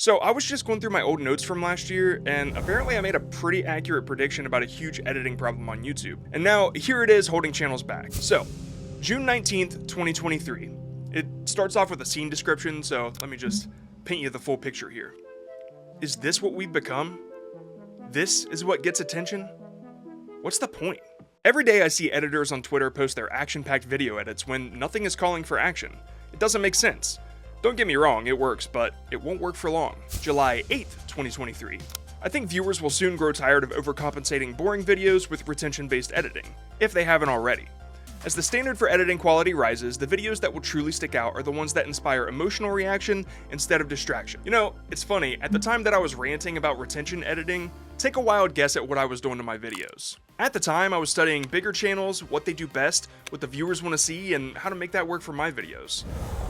So I was just going through my old notes from last year, and apparently I made a pretty accurate prediction about a huge editing problem on YouTube. And now here it is holding channels back. So, June 19th, 2023. It starts off with a scene description, so let me just paint you the full picture here. Is this what we've become? This is what gets attention? What's the point? Every day I see editors on Twitter post their action-packed video edits when nothing is calling for action. It doesn't make sense. Don't get me wrong, it works, but it won't work for long. July 8th, 2023. I think viewers will soon grow tired of overcompensating boring videos with retention-based editing, if they haven't already. As the standard for editing quality rises, the videos that will truly stick out are the ones that inspire emotional reaction instead of distraction. You know, it's funny, at the time that I was ranting about retention editing, take a wild guess at what I was doing to my videos. At the time, I was studying bigger channels, what they do best, what the viewers want to see, and how to make that work for my videos.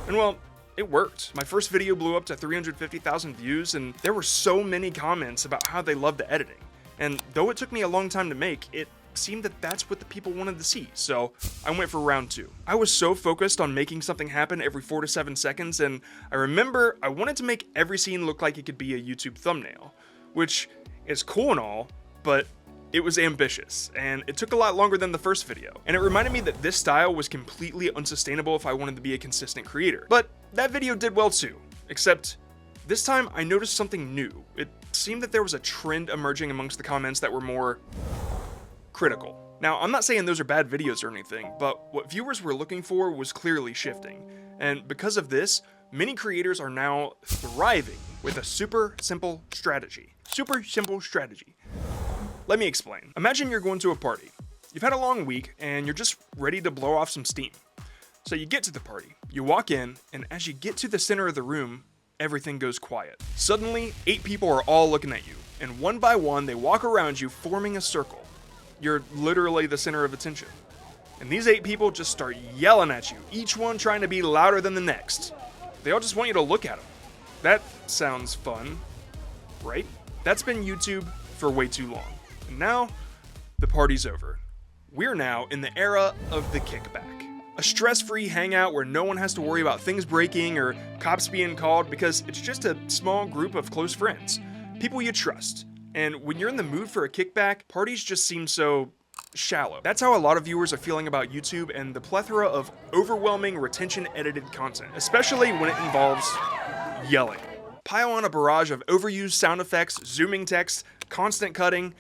And well, it worked. My first video blew up to 350,000 views, and there were so many comments about how they loved the editing. And though it took me a long time to make, it seemed that that's what the people wanted to see, so I went for round 2. I was so focused on making something happen every 4 to 7 seconds, and I remember I wanted to make every scene look like it could be a YouTube thumbnail, which is cool and all, but it was ambitious, and it took a lot longer than the first video. And it reminded me that this style was completely unsustainable if I wanted to be a consistent creator. But that video did well too, except this time I noticed something new. It seemed that there was a trend emerging amongst the comments that were more critical. Now, I'm not saying those are bad videos or anything, but what viewers were looking for was clearly shifting. And because of this, many creators are now thriving with a super simple strategy. Super simple strategy. Let me explain. Imagine you're going to a party. You've had a long week and you're just ready to blow off some steam. So you get to the party, you walk in, and as you get to the center of the room, everything goes quiet. Suddenly, 8 people are all looking at you, and one by one they walk around you, forming a circle. You're literally the center of attention. And these 8 people just start yelling at you, each one trying to be louder than the next. They all just want you to look at them. That sounds fun, right? That's been YouTube for way too long. And now, the party's over. We're now in the era of the kickback. A stress-free hangout where no one has to worry about things breaking or cops being called because it's just a small group of close friends. People you trust. And when you're in the mood for a kickback, parties just seem so shallow. That's how a lot of viewers are feeling about YouTube and the plethora of overwhelming retention-edited content, especially when it involves yelling. Pile on a barrage of overused sound effects, zooming text, constant cutting.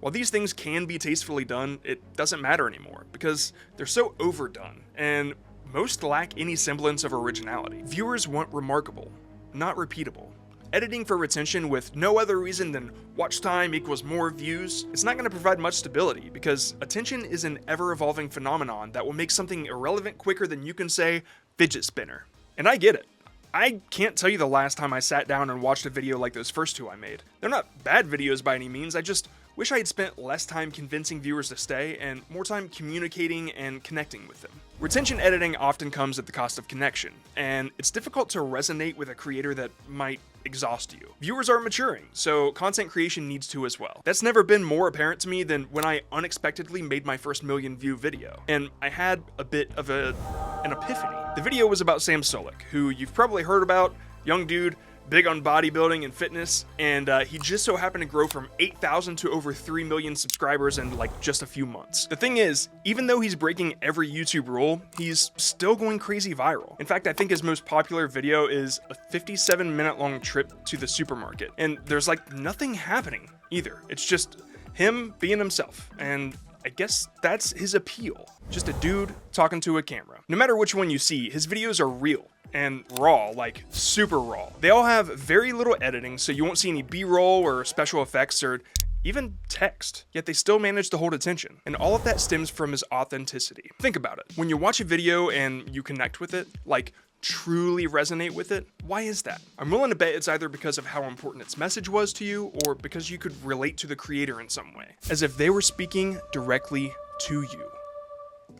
While these things can be tastefully done, it doesn't matter anymore because they're so overdone, and most lack any semblance of originality. Viewers want remarkable, not repeatable. Editing for retention with no other reason than watch time equals more views, it's not going to provide much stability because attention is an ever-evolving phenomenon that will make something irrelevant quicker than you can say fidget spinner. And I get it. I can't tell you the last time I sat down and watched a video like those first 2 I made. They're not bad videos by any means, I just wish I had spent less time convincing viewers to stay and more time communicating and connecting with them. Retention editing often comes at the cost of connection, and it's difficult to resonate with a creator that might exhaust you. Viewers are maturing, so content creation needs to as well. That's never been more apparent to me than when I unexpectedly made my first million-view video, and I had a bit of an epiphany. The video was about Sam Solik, who you've probably heard about, young dude, big on bodybuilding and fitness, and he just so happened to grow from 8,000 to over 3 million subscribers in like just a few months. The thing is, even though he's breaking every YouTube rule, he's still going crazy viral. In fact, I think his most popular video is a 57-minute long trip to the supermarket, and there's like nothing happening either. It's just him being himself, and I guess that's his appeal. Just a dude talking to a camera. No matter which one you see, his videos are real and raw, like super raw. They all have very little editing, so you won't see any B-roll or special effects or even text, yet they still manage to hold attention. And all of that stems from his authenticity. Think about it. When you watch a video and you connect with it, like truly resonate with it, why is that? I'm willing to bet it's either because of how important its message was to you or because you could relate to the creator in some way, as if they were speaking directly to you.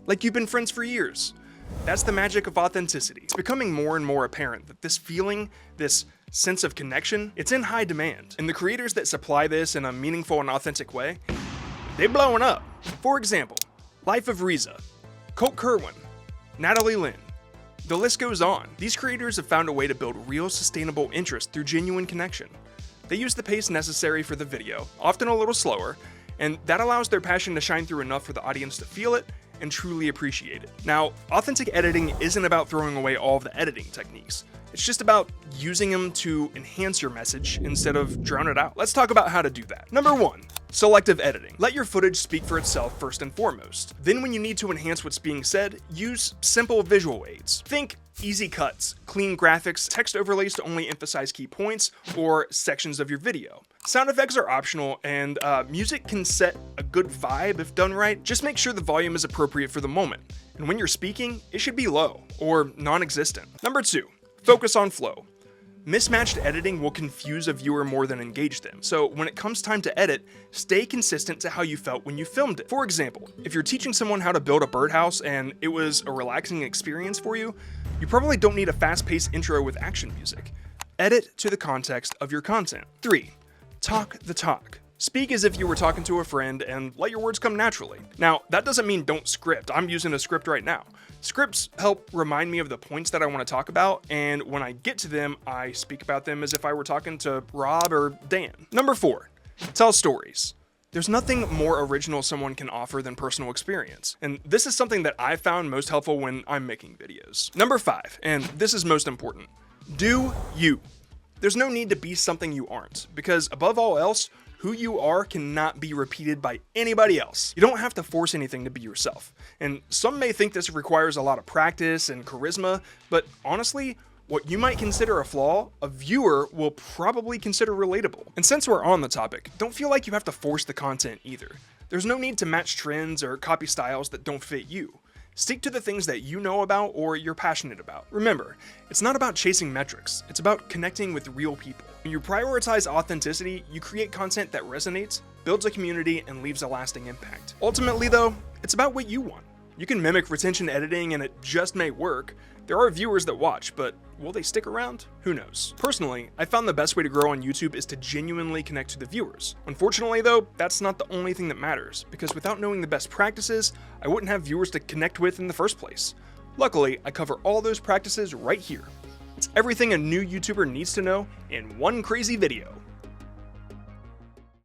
Like you've been friends for years. That's the magic of authenticity. It's becoming more and more apparent that this feeling, this sense of connection, it's in high demand. And the creators that supply this in a meaningful and authentic way, they're blowing up. For example, Life of Riza, Colt Kerwin, Natalie Lynn, The list goes on. These creators have found a way to build real sustainable interest through genuine connection. They use the pace necessary for the video, often a little slower, and that allows their passion to shine through enough for the audience to feel it and truly appreciate it. Now, authentic editing isn't about throwing away all of the editing techniques. It's just about using them to enhance your message instead of drown it out. Let's talk about how to do that. Number 1. Selective editing. Let your footage speak for itself first and foremost. Then when you need to enhance what's being said, use simple visual aids. Think easy cuts, clean graphics, text overlays to only emphasize key points or sections of your video. Sound effects are optional, and music can set a good vibe if done right. Just make sure the volume is appropriate for the moment. And when you're speaking, it should be low or non-existent. Number 2. Focus on flow. Mismatched editing will confuse a viewer more than engage them, so when it comes time to edit, stay consistent to how you felt when you filmed it. For example, if you're teaching someone how to build a birdhouse and it was a relaxing experience for you, you probably don't need a fast-paced intro with action music. Edit to the context of your content. 3. Talk the talk. Speak as if you were talking to a friend and let your words come naturally. Now, that doesn't mean don't script. I'm using a script right now. Scripts help remind me of the points that I want to talk about, and when I get to them, I speak about them as if I were talking to Rob or Dan. Number 4, tell stories. There's nothing more original someone can offer than personal experience, and this is something that I found most helpful when I'm making videos. Number 5, and this is most important, do you. There's no need to be something you aren't, because above all else, who you are cannot be repeated by anybody else. You don't have to force anything to be yourself. And some may think this requires a lot of practice and charisma, but honestly, what you might consider a flaw, a viewer will probably consider relatable. And since we're on the topic, don't feel like you have to force the content either. There's no need to match trends or copy styles that don't fit you. Stick to the things that you know about or you're passionate about. Remember, it's not about chasing metrics, it's about connecting with real people. When you prioritize authenticity, you create content that resonates, builds a community, and leaves a lasting impact. Ultimately though, it's about what you want. You can mimic retention editing and it just may work. There are viewers that watch, but will they stick around? Who knows? Personally, I found the best way to grow on YouTube is to genuinely connect to the viewers. Unfortunately though, that's not the only thing that matters, because without knowing the best practices, I wouldn't have viewers to connect with in the first place. Luckily, I cover all those practices right here. It's everything a new YouTuber needs to know in one crazy video.